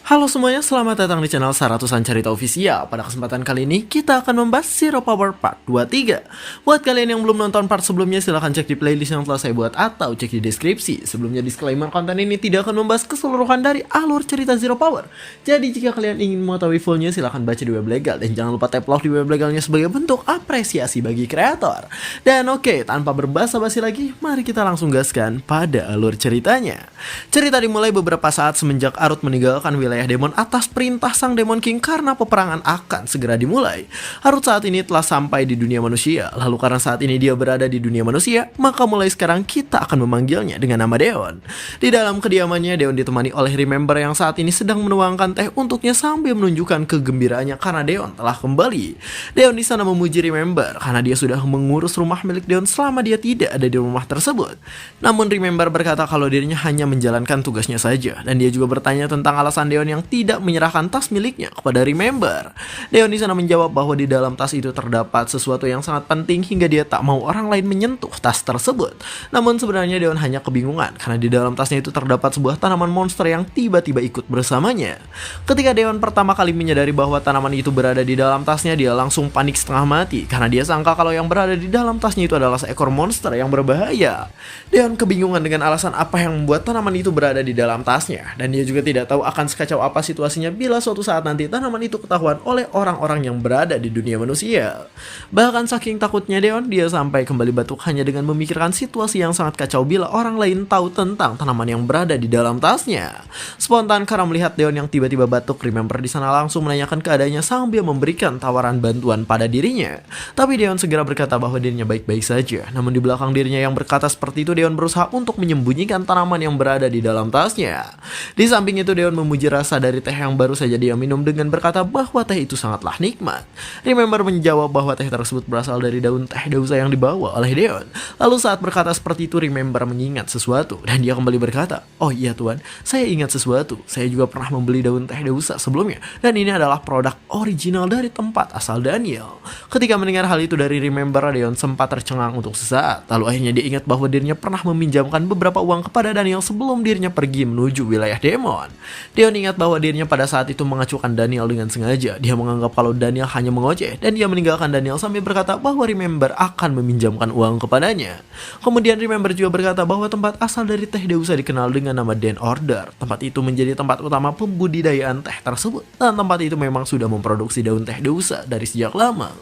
Halo semuanya, selamat datang di channel Saratusan Cerita Official. Pada kesempatan kali ini, kita akan membahas Zero Power Part 23. Buat kalian yang belum nonton part sebelumnya, silahkan cek di playlist yang telah saya buat atau cek di deskripsi. Sebelumnya, disclaimer, konten ini tidak akan membahas keseluruhan dari alur cerita Zero Power. Jadi jika kalian ingin mengetahui fullnya, silahkan baca di web legal. Dan jangan lupa tap love di web legalnya sebagai bentuk apresiasi bagi kreator. Dan oke, tanpa berbasa-basi lagi, mari kita langsung gaskan pada alur ceritanya. Cerita dimulai beberapa saat semenjak Arut meninggalkan wilayah demon atas perintah sang Demon King karena peperangan akan segera dimulai. Arut saat ini telah sampai di dunia manusia. Lalu karena saat ini dia berada di dunia manusia, maka mulai sekarang kita akan memanggilnya dengan nama Deon. Di dalam kediamannya, Deon ditemani oleh Remember yang saat ini sedang menuangkan teh untuknya sambil menunjukkan kegembiraannya karena Deon telah kembali. Deon di sana memuji Remember karena dia sudah mengurus rumah milik Deon selama dia tidak ada di rumah tersebut. Namun Remember berkata kalau dirinya hanya menjalankan tugasnya saja, dan dia juga bertanya tentang alasan Deon yang tidak menyerahkan tas miliknya kepada Remember. Deon di sana menjawab bahwa di dalam tas itu terdapat sesuatu yang sangat penting hingga dia tak mau orang lain menyentuh tas tersebut. Namun sebenarnya Deon hanya kebingungan karena di dalam tasnya itu terdapat sebuah tanaman monster yang tiba-tiba ikut bersamanya. Ketika Deon pertama kali menyadari bahwa tanaman itu berada di dalam tasnya, dia langsung panik setengah mati karena dia sangka kalau yang berada di dalam tasnya itu adalah seekor monster yang berbahaya. Deon kebingungan dengan alasan apa yang membuat tanaman itu berada di dalam tasnya, dan dia juga tidak tahu akan sekacau apa situasinya bila suatu saat nanti tanaman itu ketahuan oleh orang-orang yang berada di dunia manusia. Bahkan saking takutnya Deon, dia sampai kembali batuk hanya dengan memikirkan situasi yang sangat kacau bila orang lain tahu tentang tanaman yang berada di dalam tasnya. Spontan karena melihat Deon yang tiba-tiba batuk, Remember di sana langsung menanyakan keadaannya sambil memberikan tawaran bantuan pada dirinya. Tapi Deon segera berkata bahwa dirinya baik-baik saja. Namun di belakang dirinya yang berkata seperti itu, Deon berusaha untuk menyembunyikan tanaman yang berada di dalam tasnya. Di samping itu, Deon memuji rasa dari teh yang baru saja dia minum dengan berkata bahwa teh itu sangatlah nikmat. Remember menjawab bahwa teh tersebut berasal dari daun teh dausa yang dibawa oleh Deon. Lalu saat berkata seperti itu, Remember mengingat sesuatu dan dia kembali berkata, "Oh iya tuan, saya ingat sesuatu. Saya juga pernah membeli daun teh dausa sebelumnya dan ini adalah produk original dari tempat asal Daniel." Ketika mendengar hal itu dari Remember, Deon sempat tercengang untuk sesaat. Lalu akhirnya dia ingat bahwa dirinya pernah meminjamkan beberapa uang kepada Daniel sebelum dirinya pergi menuju wilayah demon. Deon ingat bahwa dirinya pada saat itu mengacukan Daniel dengan sengaja. Dia menganggap kalau Daniel hanya mengoceh dan dia meninggalkan Daniel sambil berkata bahwa Remember akan meminjamkan uang kepadanya. Kemudian Remember juga berkata bahwa tempat asal dari teh dausa dikenal dengan nama Den Order. Tempat itu menjadi tempat utama pembudidayaan teh tersebut, dan tempat itu memang sudah memproduksi daun teh dausa dari sejak lama.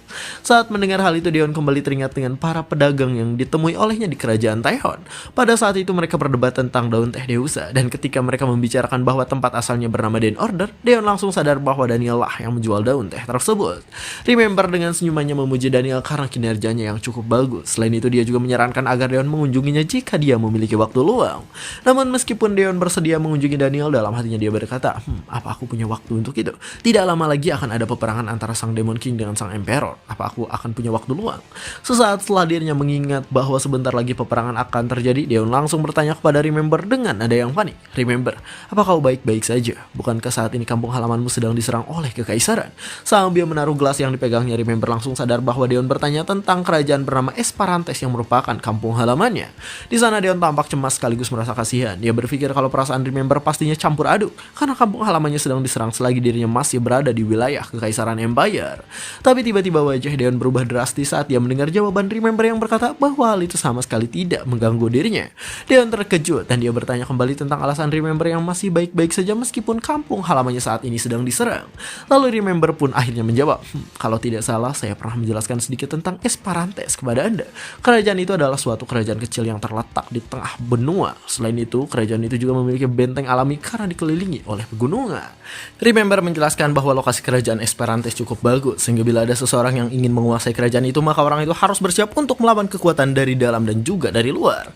Saat mendengar hal itu, Deon kembali teringat dengan para pedagang yang ditemui olehnya di kerajaan Taihon. Pada saat itu mereka berdebat tentang daun teh dausa, dan ketika mereka membicarakan bahwa tempat asalnya bernama Den Order, Deon langsung sadar bahwa Daniel lah yang menjual daun teh tersebut. Remember dengan senyumannya memuji Daniel karena kinerjanya yang cukup bagus. Selain itu, dia juga menyarankan agar Deon mengunjunginya jika dia memiliki waktu luang. Namun meskipun Deon bersedia mengunjungi Daniel, dalam hatinya dia berkata, apa aku punya waktu untuk itu? Tidak lama lagi akan ada peperangan antara sang Demon King dengan sang Emperor. Apa aku akan punya waktu luang? Sesaat setelah dirinya mengingat bahwa sebentar lagi peperangan akan terjadi, Deon langsung bertanya kepada Remember dengan nada yang panik. "Remember, apa kau baik-baik saja? Bukankah saat ini kampung halamanmu sedang diserang oleh kekaisaran?" Sambil menaruh gelas yang dipegangnya, Remember langsung sadar bahwa Deon bertanya tentang kerajaan bernama Esperantes yang merupakan kampung halamannya. Di sana Deon tampak cemas sekaligus merasa kasihan. Dia berpikir kalau perasaan Remember pastinya campur aduk karena kampung halamannya sedang diserang selagi dirinya masih berada di wilayah kekaisaran Empire. Tapi tiba-tiba wajah Deon berubah drastis saat dia mendengar jawaban Remember yang berkata bahwa hal itu sama sekali tidak mengganggu dirinya. Deon terkejut dan dia bertanya kembali tentang alasan Remember yang masih baik-baik saja meskipun kampung halamannya saat ini sedang diserang. Lalu Remember pun akhirnya menjawab, "Kalau tidak salah, saya pernah menjelaskan sedikit tentang Esperantes kepada Anda. Kerajaan itu adalah suatu kerajaan kecil yang terletak di tengah benua. Selain itu, kerajaan itu juga memiliki benteng alami karena dikelilingi oleh pegunungan." Remember menjelaskan bahwa lokasi kerajaan Esperantes cukup bagus, sehingga bila ada seseorang yang ingin menguasai kerajaan itu, maka orang itu harus bersiap untuk melawan kekuatan dari dalam dan juga dari luar.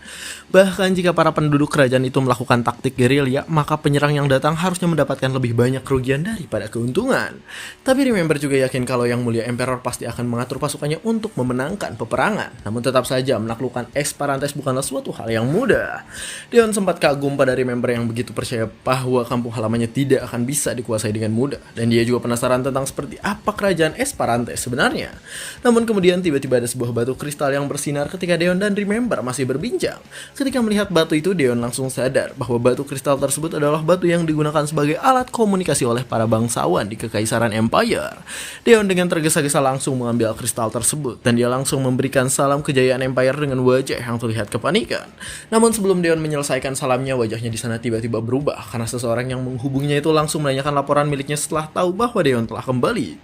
Bahkan jika para penduduk kerajaan itu melakukan taktik gerilya, maka penyerang yang datang harusnya mendapatkan lebih banyak kerugian daripada keuntungan. Tapi Remember juga yakin kalau Yang Mulia Emperor pasti akan mengatur pasukannya untuk memenangkan peperangan. Namun tetap saja menaklukkan Esperantes bukanlah suatu hal yang mudah. Deon sempat kagum pada Remember yang begitu percaya bahwa kampung halamannya tidak akan bisa dikuasai dengan mudah. Dan dia juga penasaran tentang seperti apa kerajaan Esperantes sebenarnya. Namun kemudian tiba-tiba ada sebuah batu kristal yang bersinar ketika Deon dan Remember masih berbincang. Ketika melihat batu itu, Deon langsung sadar bahwa batu kristal tersebut tersebut adalah batu yang digunakan sebagai alat komunikasi oleh para bangsawan di Kekaisaran Empire. Deon dengan tergesa-gesa langsung mengambil kristal tersebut dan dia langsung memberikan salam kejayaan Empire dengan wajah yang terlihat kepanikan. Namun sebelum Deon menyelesaikan salamnya, wajahnya di sana tiba-tiba berubah karena seseorang yang menghubunginya itu langsung menanyakan laporan miliknya setelah tahu bahwa Deon telah kembali.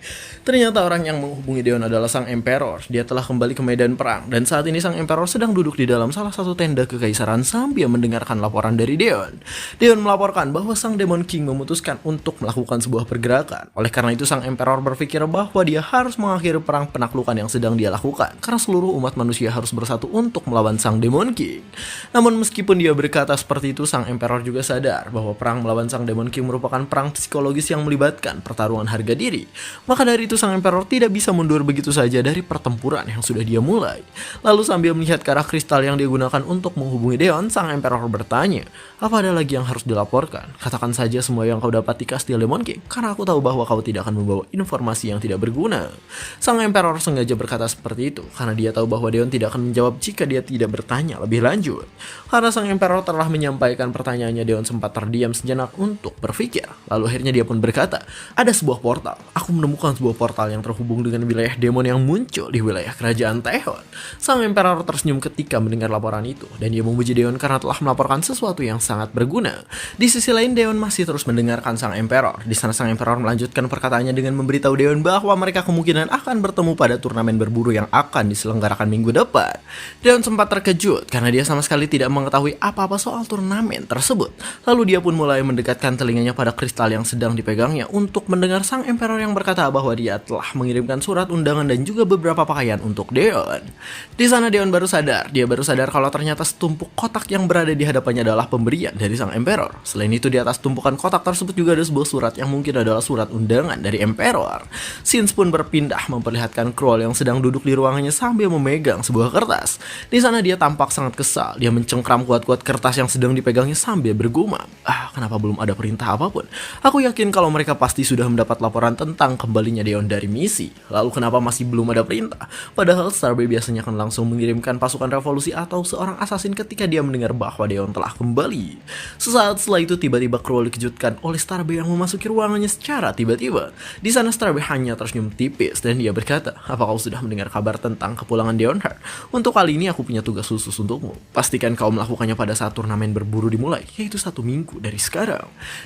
Ternyata orang yang menghubungi Deon adalah sang Emperor. Dia telah kembali ke medan perang dan saat ini sang Emperor sedang duduk di dalam salah satu tenda kekaisaran sambil mendengarkan laporan dari Deon. Deon melaporkan bahwa sang Demon King memutuskan untuk melakukan sebuah pergerakan. Oleh karena itu sang Emperor berpikir bahwa dia harus mengakhiri perang penaklukan yang sedang dia lakukan karena seluruh umat manusia harus bersatu untuk melawan sang Demon King. Namun meskipun dia berkata seperti itu, sang Emperor juga sadar bahwa perang melawan sang Demon King merupakan perang psikologis yang melibatkan pertarungan harga diri. Maka dari itu sang Emperor tidak bisa mundur begitu saja dari pertempuran yang sudah dia mulai. Lalu sambil melihat ke arah kristal yang dia gunakan untuk menghubungi Deon, sang Emperor bertanya, apa ada lagi yang harus dilaporkan? Katakan saja semua yang kau dapat di kastil Demon King, karena aku tahu bahwa kau tidak akan membawa informasi yang tidak berguna. Sang Emperor sengaja berkata seperti itu, karena dia tahu bahwa Deon tidak akan menjawab jika dia tidak bertanya lebih lanjut. Karena sang Emperor telah menyampaikan pertanyaannya, Deon sempat terdiam sejenak untuk berpikir. Lalu akhirnya dia pun berkata, ada sebuah portal. Aku menemukan sebuah portal yang terhubung dengan wilayah demon yang muncul di wilayah kerajaan Taeon. Sang Emperor tersenyum ketika mendengar laporan itu, dan dia memuji Deon karena telah melaporkan sesuatu yang sangat berguna. Di sisi lain, Deon masih terus mendengarkan sang Emperor. Di sana sang Emperor melanjutkan perkataannya dengan memberitahu Deon bahwa mereka kemungkinan akan bertemu pada turnamen berburu yang akan diselenggarakan minggu depan. Deon sempat terkejut karena dia sama sekali tidak mengetahui apa-apa soal turnamen tersebut. Lalu dia pun mulai mendekatkan telinganya pada kristal yang sedang dipegangnya untuk mendengar sang Emperor yang berkata bahwa dia telah mengirimkan surat undangan dan juga beberapa pakaian untuk Deon. Di sana Deon baru sadar kalau ternyata setumpuk kotak yang berada di hadapannya adalah pemberian dari sang Emperor. Selain itu, di atas tumpukan kotak tersebut juga ada sebuah surat yang mungkin adalah surat undangan dari Emperor. Scenes pun berpindah memperlihatkan Cruel yang sedang duduk di ruangannya sambil memegang sebuah kertas. Di sana dia tampak sangat kesal. Dia mencengkram kuat-kuat kertas yang sedang dipegangnya sambil bergumam, kenapa belum ada perintah apapun? Aku yakin kalau mereka pasti sudah mendapat laporan tentang kembalinya Deon dari misi. Lalu kenapa masih belum ada perintah? Padahal Starbase biasanya akan langsung mengirimkan pasukan revolusi atau seorang assassin ketika dia mendengar bahwa Deon telah kembali. Sesaat setelah itu tiba-tiba Cruel dikejutkan oleh Starbase yang memasuki ruangannya secara tiba-tiba. Di sana Starbase hanya tersenyum tipis dan dia berkata, apa kau sudah mendengar kabar tentang kepulangan Deonheart? Untuk kali ini aku punya tugas khusus untukmu. Pastikan kau melakukannya pada saat turnamen berburu dimulai, yaitu 1 minggu dari sekarang.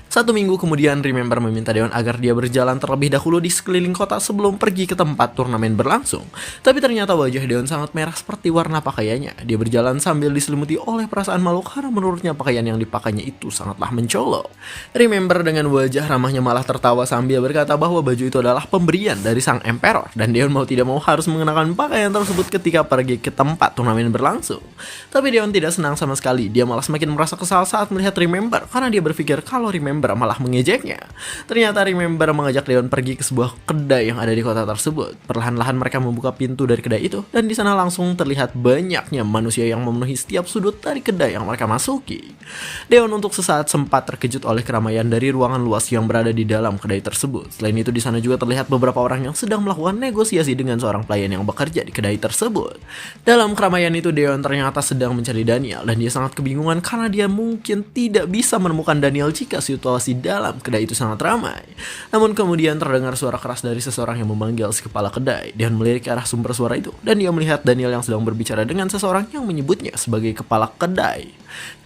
1 minggu kemudian, Remember meminta Deon agar dia berjalan terlebih dahulu di sekeliling kota sebelum pergi ke tempat turnamen berlangsung. Tapi ternyata wajah Deon sangat merah seperti warna pakaiannya. Dia berjalan sambil diselimuti oleh perasaan malu karena menurutnya pakaian yang dipakainya itu sangatlah mencolok. Remember dengan wajah ramahnya malah tertawa sambil berkata bahwa baju itu adalah pemberian dari sang Emperor dan Deon mau tidak mau harus mengenakan pakaian tersebut ketika pergi ke tempat turnamen berlangsung. Tapi Deon tidak senang sama sekali. Dia malah semakin merasa kesal saat melihat Remember karena dia berpikir kalau Remember malah mengejeknya. Ternyata Remember mengajak Deon pergi ke sebuah kedai yang ada di kota tersebut. Perlahan-lahan mereka membuka pintu dari kedai itu dan di sana langsung terlihat banyaknya manusia yang memenuhi setiap sudut dari kedai yang mereka masuki. Deon untuk sesaat sempat terkejut oleh keramaian dari ruangan luas yang berada di dalam kedai tersebut. Selain itu di sana juga terlihat beberapa orang yang sedang melakukan negosiasi dengan seorang pelayan yang bekerja di kedai tersebut. Dalam keramaian itu Deon ternyata sedang mencari Daniel dan dia sangat kebingungan karena dia mungkin tidak bisa menemukan Daniel jika situasi dalam kedai itu sangat ramai. Namun kemudian terdengar suara keras dari seseorang yang memanggil si kepala kedai. Deon melirik ke arah sumber suara itu dan dia melihat Daniel yang sedang berbicara dengan seseorang yang menyebutnya sebagai kepala kedai.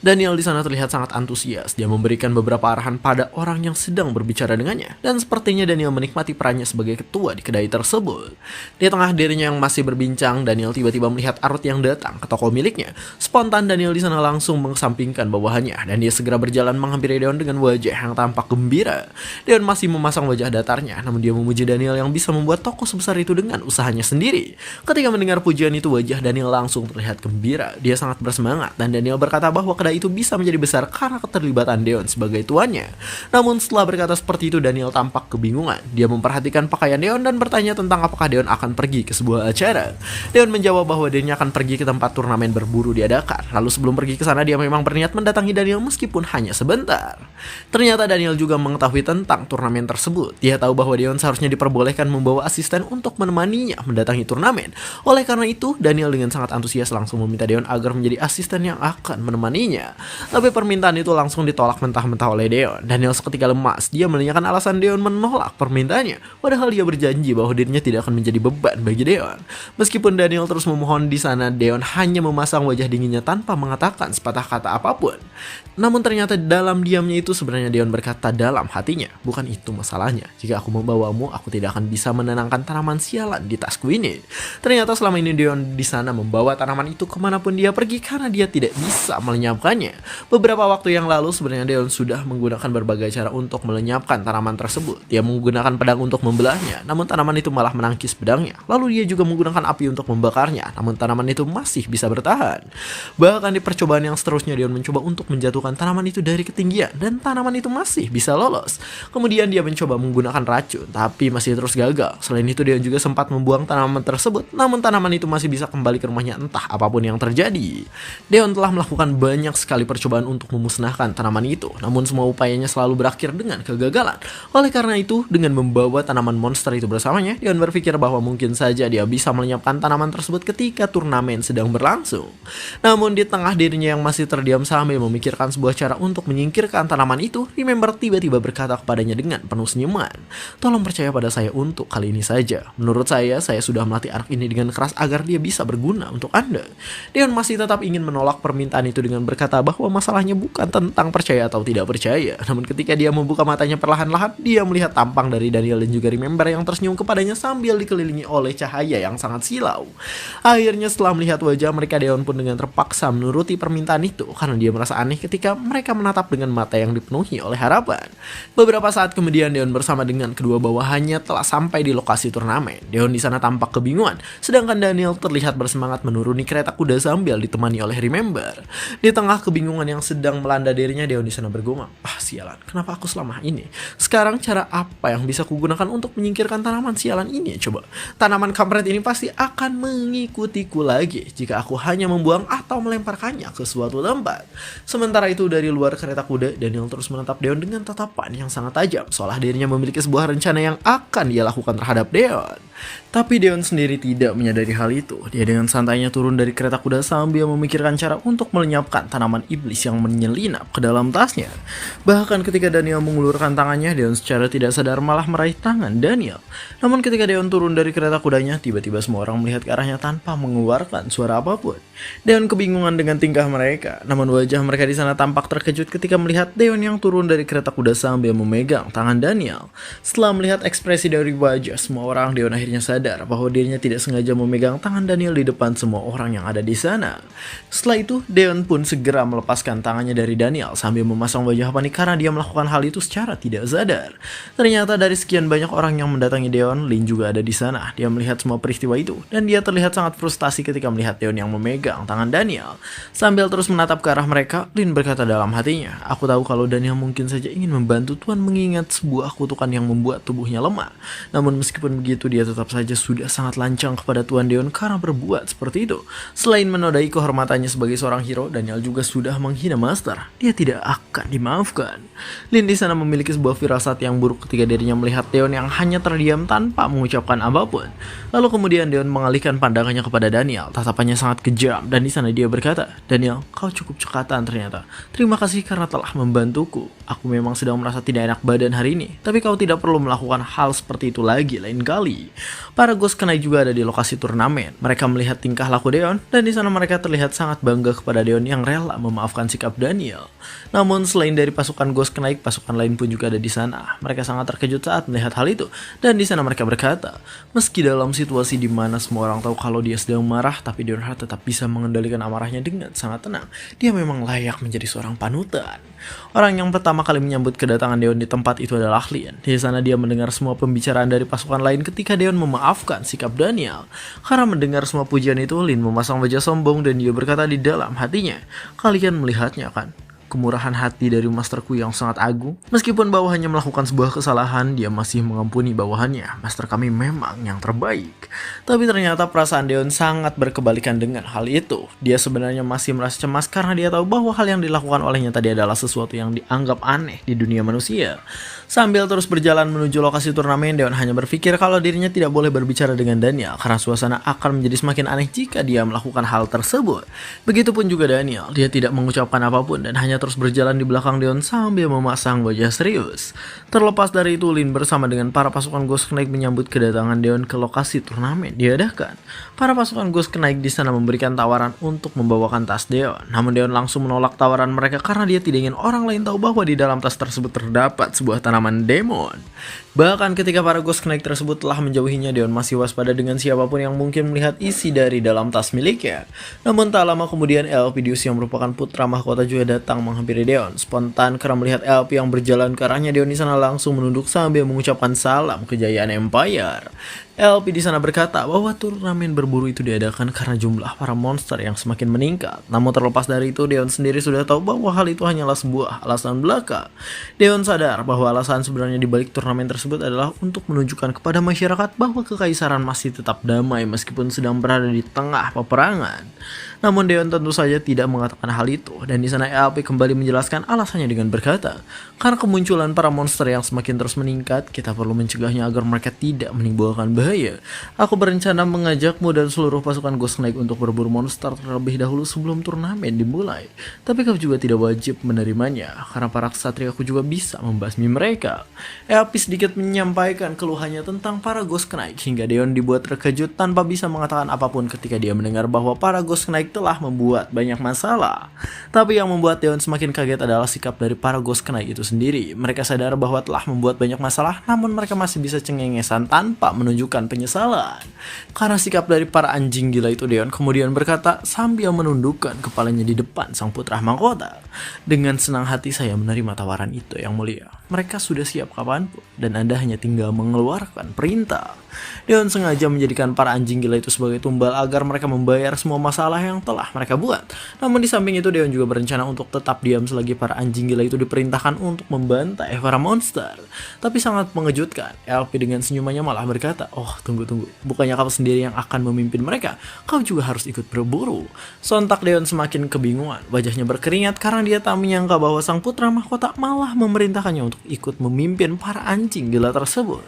Daniel di sana terlihat sangat antusias. Dia memberikan beberapa arahan pada orang yang sedang berbicara dengannya dan sepertinya Daniel menikmati perannya sebagai ketua di kedai tersebut. Di tengah dirinya yang masih berbincang, Daniel tiba-tiba melihat Arut yang datang ke toko miliknya. Spontan Daniel di sana langsung mengesampingkan bawahannya dan dia segera berjalan menghampiri Deon dengan wajah yang tampak gembira. Deon masih memasang wajah datarnya, namun dia memuji Daniel yang bisa membuat toko sebesar itu dengan usahanya sendiri. Ketika mendengar pujian itu, wajah Daniel langsung terlihat gembira. Dia sangat bersemangat dan Daniel berkata bahwa kedai itu bisa menjadi besar karena keterlibatan Deon sebagai tuannya. Namun setelah berkata seperti itu, Daniel tampak kebingungan. Dia memperhatikan pakaian Deon dan bertanya tentang apakah Deon akan pergi ke sebuah acara. Deon menjawab bahwa dirinya akan pergi ke tempat turnamen berburu diadakan. Lalu sebelum pergi ke sana dia memang berniat mendatangi Daniel meskipun hanya sebentar. Ternyata Daniel juga mengetahui tentang turnamen tersebut. Dia tahu bahwa Deon seharusnya diperbolehkan membawa asisten untuk menemaninya mendatangi turnamen. Oleh karena itu, Daniel dengan sangat antusias langsung meminta Deon agar menjadi asisten yang akan menemani menemaninya. Tapi permintaan itu langsung ditolak mentah-mentah oleh Deon. Daniel seketika lemas, dia menanyakan alasan Deon menolak permintaannya, padahal dia berjanji bahwa dirinya tidak akan menjadi beban bagi Deon. Meskipun Daniel terus memohon di sana, Deon hanya memasang wajah dinginnya tanpa mengatakan sepatah kata apapun. Namun ternyata dalam diamnya itu sebenarnya Deon berkata dalam hatinya, bukan itu masalahnya. Jika aku membawamu, aku tidak akan bisa menenangkan tanaman sialan di tasku ini. Ternyata selama ini Deon di sana membawa tanaman itu kemanapun dia pergi karena dia tidak bisa melenyapkannya. Beberapa waktu yang lalu sebenarnya Deon sudah menggunakan berbagai cara untuk melenyapkan tanaman tersebut. Dia menggunakan pedang untuk membelahnya, namun tanaman itu malah menangkis pedangnya. Lalu dia juga menggunakan api untuk membakarnya, namun tanaman itu masih bisa bertahan. Bahkan di percobaan yang seterusnya Deon mencoba untuk menjatuhkan tanaman itu dari ketinggian dan tanaman itu masih bisa lolos. Kemudian dia mencoba menggunakan racun, tapi masih terus gagal. Selain itu Deon juga sempat membuang tanaman tersebut, namun tanaman itu masih bisa kembali ke rumahnya entah apapun yang terjadi. Deon telah melakukan banyak sekali percobaan untuk memusnahkan tanaman itu, namun semua upayanya selalu berakhir dengan kegagalan. Oleh karena itu, dengan membawa tanaman monster itu bersamanya, Deon berpikir bahwa mungkin saja dia bisa melenyapkan tanaman tersebut ketika turnamen sedang berlangsung. Namun di tengah dirinya yang masih terdiam sambil memikirkan sebuah cara untuk menyingkirkan tanaman itu, Remember tiba-tiba berkata kepadanya dengan penuh senyuman, "Tolong percaya pada saya untuk kali ini saja. Menurut saya sudah melatih anak ini dengan keras agar dia bisa berguna untuk Anda." Deon masih tetap ingin menolak permintaan itu dengan berkata bahwa masalahnya bukan tentang percaya atau tidak percaya. Namun ketika dia membuka matanya perlahan-lahan, dia melihat tampang dari Daniel dan juga Remember yang tersenyum kepadanya sambil dikelilingi oleh cahaya yang sangat silau. Akhirnya setelah melihat wajah mereka, Deon pun dengan terpaksa menuruti permintaan itu karena dia merasa aneh ketika mereka menatap dengan mata yang dipenuhi oleh harapan. Beberapa saat kemudian Deon bersama dengan kedua bawahannya telah sampai di lokasi turnamen. Deon di sana tampak kebingungan, sedangkan Daniel terlihat bersemangat menuruni kereta kuda sambil ditemani oleh Remember. Di tengah kebingungan yang sedang melanda dirinya, Deon di sana bergumam, sialan, kenapa aku selama ini? Sekarang cara apa yang bisa kugunakan untuk menyingkirkan tanaman sialan ini? Coba, tanaman kampret ini pasti akan mengikutiku lagi jika aku hanya membuang atau melemparkannya ke suatu tempat." Sementara itu dari luar kereta kuda, Daniel terus menatap Deon dengan tatapan yang sangat tajam, seolah dirinya memiliki sebuah rencana yang akan dia lakukan terhadap Deon. Tapi Deon sendiri tidak menyadari hal itu. Dia dengan santainya turun dari kereta kuda sambil memikirkan cara untuk melenyapkan tanaman iblis yang menyelinap ke dalam tasnya. Bahkan ketika Daniel mengulurkan tangannya, Deon secara tidak sadar malah meraih tangan Daniel. Namun ketika Deon turun dari kereta kudanya, tiba-tiba semua orang melihat ke arahnya tanpa mengeluarkan suara apapun. Deon kebingungan dengan tingkah mereka, namun wajah mereka di sana tampak terkejut ketika melihat Deon yang turun dari kereta kuda sambil memegang tangan Daniel. Setelah melihat ekspresi dari wajah semua orang, Deon akhirnya sadar bahwa dirinya tidak sengaja memegang tangan Daniel di depan semua orang yang ada di sana. Setelah itu, Deon pun segera melepaskan tangannya dari Daniel sambil memasang wajah panik karena dia melakukan hal itu secara tidak sadar. Ternyata dari sekian banyak orang yang mendatangi Deon, Lin juga ada di sana. Dia melihat semua peristiwa itu dan dia terlihat sangat frustasi ketika melihat Deon yang memegang tangan Daniel. Sambil terus menatap ke arah mereka, Lin berkata dalam hatinya, "Aku tahu kalau Daniel mungkin saja ingin membantu Tuan mengingat sebuah kutukan yang membuat tubuhnya lemah. Namun meskipun begitu, dia tetap saja sudah sangat lancang kepada Tuan Deon karena berbuat seperti itu. Selain menodai kehormatannya sebagai seorang hero, Daniel juga sudah menghina Master. Dia tidak akan dimaafkan." Lin di sana memiliki sebuah firasat yang buruk ketika dirinya melihat Deon yang hanya terdiam tanpa mengucapkan apapun. Lalu kemudian Deon mengalihkan pandangannya kepada Daniel. Tatapannya sangat kejam dan di sana dia berkata, "Daniel, kau cukup cekatan ternyata. Terima kasih karena telah membantuku. Aku memang sedang merasa tidak enak badan hari ini, tapi kau tidak perlu melakukan hal seperti itu lagi lain kali." Para Ghost Knight juga ada di lokasi turnamen. Mereka melihat tingkah laku Deon dan di sana mereka terlihat sangat bangga kepada Deon yang rela memaafkan sikap Daniel. Namun selain dari pasukan Ghost Knight, pasukan lain pun juga ada di sana. Mereka sangat terkejut saat melihat hal itu dan di sana mereka berkata, meski dalam situasi di mana semua orang tahu kalau dia sedang marah, tapi Deonhard tetap bisa mengendalikan amarahnya dengan sangat tenang. Dia memang layak menjadi seorang panutan. Orang yang pertama kali menyambut kedatangan Deon di tempat itu adalah Lin. Di sana dia mendengar semua pembicaraan dari pasukan lain ketika Deon memaafkan sikap Daniel. Karena mendengar semua pujian itu, Lin memasang wajah sombong dan dia berkata di dalam hatinya, "Kalian melihatnya kan? kemurahan hati dari masterku yang sangat agung. Meskipun bawahannya melakukan sebuah kesalahan, dia masih mengampuni bawahannya. Master kami memang yang terbaik. Tapi ternyata perasaan Deon sangat berkebalikan dengan hal itu. Dia sebenarnya masih merasa cemas karena dia tahu bahwa hal yang dilakukan olehnya tadi adalah sesuatu yang dianggap aneh di dunia manusia. Sambil terus berjalan menuju lokasi turnamen, Deon hanya berpikir kalau dirinya tidak boleh berbicara dengan Daniel karena suasana akan menjadi semakin aneh jika dia melakukan hal tersebut. Begitupun juga Daniel, dia tidak mengucapkan apapun dan hanya terus berjalan di belakang Deon sambil memasang wajah serius. Terlepas dari itu, Lin bersama dengan para pasukan Ghost Knight menyambut kedatangan Deon ke lokasi turnamen diadakan. Para pasukan Ghost Knight di sana memberikan tawaran untuk membawakan tas Deon. Namun Deon langsung menolak tawaran mereka karena dia tidak ingin orang lain tahu bahwa di dalam tas tersebut terdapat sebuah tanaman demon. Bahkan ketika para Ghost Knight tersebut telah menjauhinya, Deon masih waspada dengan siapapun yang mungkin melihat isi dari dalam tas miliknya. Namun tak lama kemudian Elpidius yang merupakan putra mahkota juga datang menghampiri Deon. Spontan karena melihat Elpi yang berjalan ke arahnya, Deon di sana langsung menunduk sambil mengucapkan salam kejayaan Empire. Elpi di sana berkata bahwa turnamen berburu itu diadakan karena jumlah para monster yang semakin meningkat. Namun terlepas dari itu, Deon sendiri sudah tahu bahwa hal itu hanyalah sebuah alasan belaka. Deon sadar bahwa alasan sebenarnya di balik turnamen tersebut adalah untuk menunjukkan kepada masyarakat bahwa kekaisaran masih tetap damai meskipun sedang berada di tengah peperangan. Namun Deon tentu saja tidak mengatakan hal itu, dan di sana Elpi kembali menjelaskan alasannya dengan berkata, karena kemunculan para monster yang semakin terus meningkat, kita perlu mencegahnya agar mereka tidak menimbulkan bahaya. Aku berencana mengajakmu dan seluruh pasukan Ghost Knight untuk berburu monster terlebih dahulu sebelum turnamen dimulai. Tapi kau juga tidak wajib menerimanya, karena para ksatria aku juga bisa membasmi mereka. Elpi sedikit menyampaikan keluhannya tentang para Ghost Knight, hingga Deon dibuat terkejut tanpa bisa mengatakan apapun ketika dia mendengar bahwa para Ghost Knight telah membuat banyak masalah. Tapi yang membuat Deon semakin kaget adalah sikap dari para Ghost Knight itu sendiri. Mereka sadar bahwa telah membuat banyak masalah, namun mereka masih bisa cengengesan tanpa menunjukkan penyesalan. Karena sikap dari para anjing gila itu, Deon kemudian berkata sambil menundukkan kepalanya di depan sang putra mahkota. Dengan senang hati saya menerima tawaran itu, Yang Mulia. Mereka sudah siap kapanpun, dan Anda hanya tinggal mengeluarkan perintah. Deon sengaja menjadikan para anjing gila itu sebagai tumbal agar mereka membayar semua masalah yang telah mereka buat. Namun di samping itu, Deon juga berencana untuk tetap diam selagi para anjing gila itu diperintahkan untuk membantai para monster. Tapi sangat mengejutkan, Elpi dengan senyumannya malah berkata, "Oh, tunggu. Bukannya kau sendiri yang akan memimpin mereka? Kau juga harus ikut berburu." Sontak Deon semakin kebingungan. Wajahnya berkeringat karena dia tak menyangka bahwa sang putra mahkota malah memerintahkannya untuk ikut memimpin para anjing gila tersebut.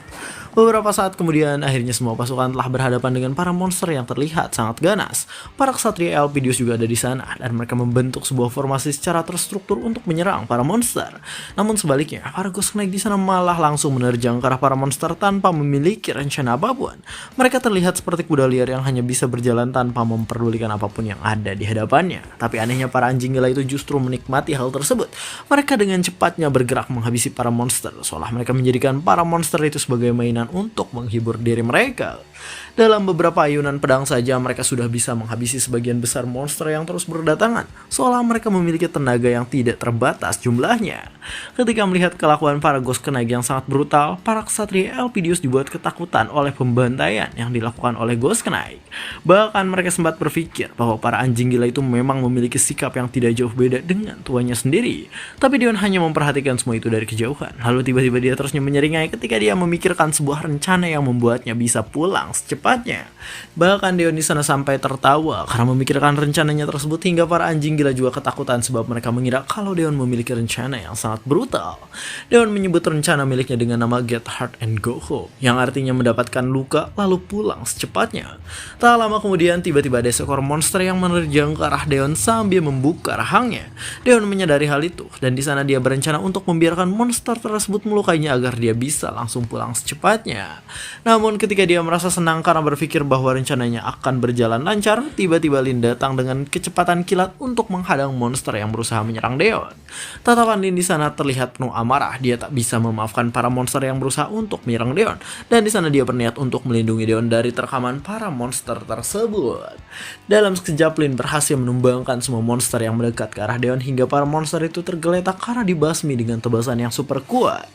Beberapa saat kemudian, akhirnya semua pasukan telah berhadapan dengan para monster yang terlihat sangat ganas. Para ksatria Elpidius juga ada di sana, dan mereka membentuk sebuah formasi secara terstruktur untuk menyerang para monster. Namun sebaliknya, para Ghost Knight di sana malah langsung menerjang ke arah para monster tanpa memiliki rencana apapun. Mereka terlihat seperti kuda liar yang hanya bisa berjalan tanpa memperdulikan apapun yang ada di hadapannya. Tapi anehnya, para anjing gila itu justru menikmati hal tersebut. Mereka dengan cepatnya bergerak menghabisi para monster, seolah mereka menjadikan para monster itu sebagai mainan untuk menghibur diri mereka. Dalam beberapa ayunan pedang saja mereka sudah bisa menghabisi sebagian besar monster yang terus berdatangan, seolah mereka memiliki tenaga yang tidak terbatas jumlahnya. Ketika melihat kelakuan para Ghost Knight yang sangat brutal, para ksatria Elpidius dibuat ketakutan oleh pembantaian yang dilakukan oleh Ghost Knight. Bahkan mereka sempat berpikir bahwa para anjing gila itu memang memiliki sikap yang tidak jauh beda dengan tuannya sendiri. Tapi Deon hanya memperhatikan semua itu dari kejauhan. Lalu tiba-tiba dia terus menyeringai ketika dia memikirkan sebuah rencana yang membuatnya bisa pulang secepatnya. Bahkan Deon di sana sampai tertawa karena memikirkan rencananya tersebut, hingga para anjing gila juga ketakutan sebab mereka mengira kalau Deon memiliki rencana yang sangat brutal. Deon menyebut rencana miliknya dengan nama Get Hard and Go Home, yang artinya mendapatkan luka lalu pulang secepatnya. Tak lama kemudian tiba-tiba ada seekor monster yang menerjang ke arah Deon sambil membuka rahangnya. Deon menyadari hal itu, dan di sana dia berencana untuk membiarkan monster tersebut melukainya agar dia bisa langsung pulang secepatnya. Namun ketika dia merasa senang karena berpikir bahwa rencananya akan berjalan lancar, tiba-tiba Lin datang dengan kecepatan kilat untuk menghadang monster yang berusaha menyerang Deon. Tatapan Lin di sana terlihat penuh amarah. Dia tak bisa memaafkan para monster yang berusaha untuk menyerang Deon, dan di sana dia berniat untuk melindungi Deon dari terkaman para monster tersebut. Dalam sekejap, Lin berhasil menumbangkan semua monster yang mendekat ke arah Deon hingga para monster itu tergeletak karena dibasmi dengan tebasan yang super kuat.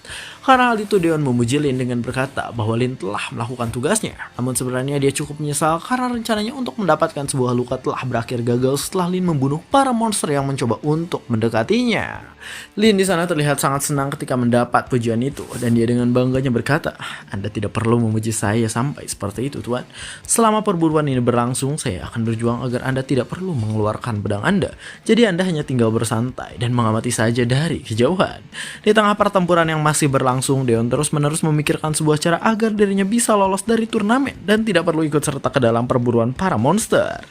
Karena hal itu, Deon memuji Lin dengan berkata berkata bahwa Lin telah melakukan tugasnya. Namun sebenarnya dia cukup menyesal karena rencananya untuk mendapatkan sebuah luka telah berakhir gagal setelah Lin membunuh para monster yang mencoba untuk mendekatinya. Lin di sana terlihat sangat senang ketika mendapat pujian itu dan dia dengan bangganya berkata, "Anda tidak perlu memuji saya sampai seperti itu, Tuan. Selama perburuan ini berlangsung, saya akan berjuang agar Anda tidak perlu mengeluarkan pedang Anda. Jadi Anda hanya tinggal bersantai dan mengamati saja dari kejauhan." Di tengah pertempuran yang masih berlangsung, Deon terus-menerus memikirkan sebuah cara agar dirinya bisa lolos dari turnamen dan tidak perlu ikut serta ke dalam perburuan para monster.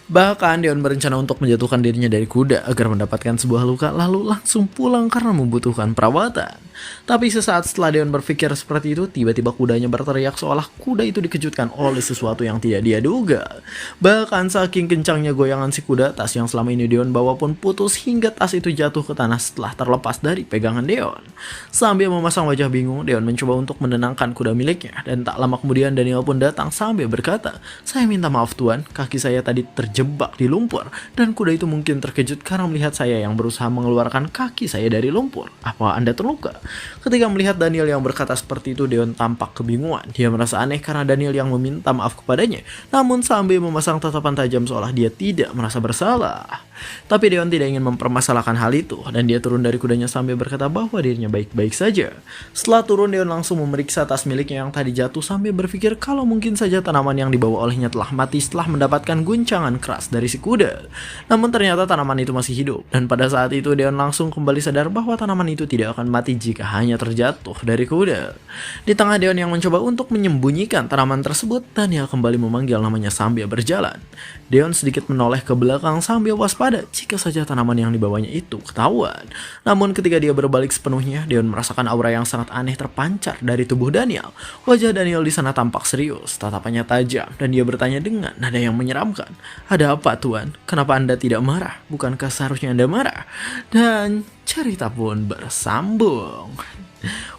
Bahkan Deon berencana untuk menjatuhkan dirinya dari kuda agar mendapatkan sebuah luka lalu langsung pulang karena membutuhkan perawatan. Tapi sesaat setelah Deon berpikir seperti itu, tiba-tiba kudanya berteriak seolah kuda itu dikejutkan oleh sesuatu yang tidak dia duga. Bahkan saking kencangnya goyangan si kuda, tas yang selama ini Deon bawa pun putus hingga tas itu jatuh ke tanah setelah terlepas dari pegangan Deon. Sambil memasang wajah bingung, Deon mencoba untuk menenangkan kuda miliknya dan tak lama kemudian Daniel pun datang sambil berkata, "Saya minta maaf Tuan, kaki saya tadi terjebak di lumpur dan kuda itu mungkin terkejut karena melihat saya yang berusaha mengeluarkan kaki saya dari lumpur. Apa Anda terluka?" Ketika melihat Daniel yang berkata seperti itu, Deon tampak kebingungan. Dia merasa aneh karena Daniel yang meminta maaf kepadanya, namun sambil memasang tatapan tajam seolah dia tidak merasa bersalah. Tapi Deon tidak ingin mempermasalahkan hal itu dan dia turun dari kudanya sambil berkata bahwa dirinya baik-baik saja. Setelah turun, Deon langsung memeriksa tas miliknya yang tadi jatuh sambil berpikir kalau mungkin saja tanaman yang dibawa olehnya telah mati setelah mendapatkan guncangan keras dari si kuda. Namun ternyata tanaman itu masih hidup dan pada saat itu Deon langsung kembali sadar bahwa tanaman itu tidak akan mati jika hanya terjatuh dari kuda. Di tengah Deon yang mencoba untuk menyembunyikan tanaman tersebut, Daniel kembali memanggil namanya sambil berjalan. Deon sedikit menoleh ke belakang sambil waspada jika saja tanaman yang dibawanya itu ketahuan. Namun ketika dia berbalik sepenuhnya, Deon merasakan aura yang sangat aneh terpancar dari tubuh Daniel. Wajah Daniel di sana tampak serius, tatapannya tajam, dan dia bertanya dengan nada yang menyeramkan, "Ada apa Tuan? Kenapa Anda tidak marah? Bukankah seharusnya Anda marah?" Dan cerita pun bersambung.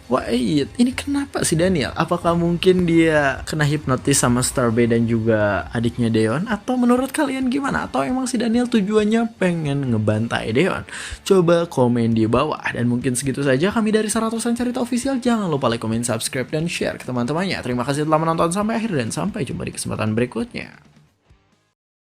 Wait, ini kenapa sih Daniel? Apakah mungkin dia kena hipnotis sama Starbay dan juga adiknya Deon? Atau menurut kalian gimana? Atau emang si Daniel tujuannya pengen ngebantai Deon? Coba komen di bawah. Dan mungkin segitu saja kami dari Saratosan Cerita Official. Jangan lupa like, comment, subscribe, dan share ke teman-temannya. Terima kasih telah menonton sampai akhir dan sampai jumpa di kesempatan berikutnya.